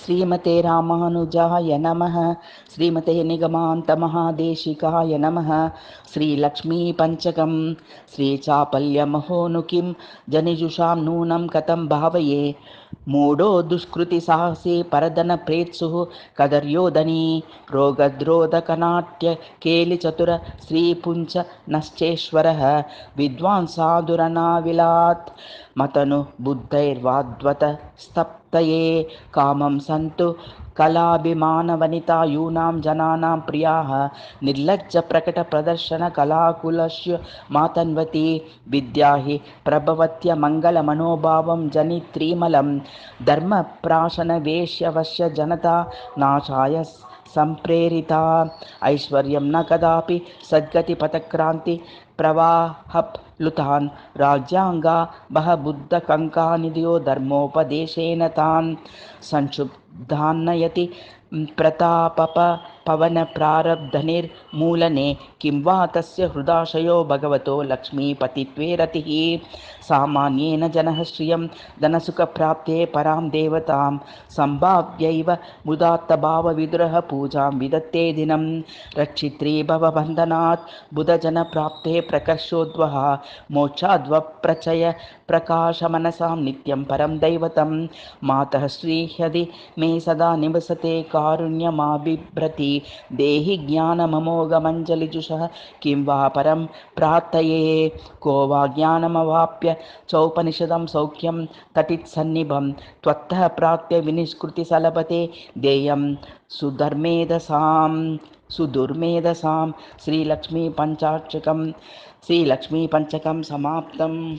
श्रीमते रामानुजाय नमः। श्रीमते निगमान्तमहादेशिकाय नमः। श्रीलक्ष्मीपञ्चकं श्रीचापल्यमहोनुकिं जनिजुषां नूनं कथं भावये। मूढो दुष्कृतिसाहसे परधनप्रेत्सुः कदर्योदनी रोगद्रोधकनाट्य केलिचतुर श्रीपुञ्च नश्चेश्वरः विद्वान् साधुरनाविलात् मतनु बुद्धैर्वाद्वत स्तप्तये कामं सन्तु कलाभिमानवनिता यूनां जनानां प्रियाः निर्लज्ज प्रकट प्रदर्शन कलाकुलस्य मातन्वती विद्या हि प्रभवत्य मङ्गलमनोभावं जनित्रीमलं धर्मप्राशनवेश्यवश्य जनता नाशाय सम्प्रेरिता ऐश्वर्यं न कदापि सद्गतिपथक्रान्ति प्रवाहप्लुतान् राज्याङ्गा बहबुद्धकङ्कानिधियो धर्मोपदेशेन तान् संक्षुब्धान्नयति प्रतापपवनप्रारब्धनिर्मूलने किं वा तस्य हृदाशयो भगवतो लक्ष्मीपतित्वे रतिः सामान्येन जनः श्रियं धनसुखप्राप्ते परां देवतां सम्भाव्यैव मुदात्तभावविदुरः पूजां विदत्ते दिनं रक्षित्री भवबन्धनात् बुधजनप्राप्ते प्रकर्षोद्वः मोक्षाद्वप्रचय प्रकाशमनसां नित्यं परं दैवतं मातः श्रीहृदि मे सदा निवसते कारुण्यमाबिभ्रति देहि ज्ञानममोघमञ्जलिजुषः किं वा परं प्रार्थये को वा ज्ञानमवाप्य चौपनिषदं सौख्यं तटित्सन्निभं त्वत्तः प्राप्य विनिष्कृतिसलभते देयं सुदुर्मेधसां श्रीलक्ष्मीपञ्चाक्षकं श्रीलक्ष्मीपञ्चकं समाप्तम्।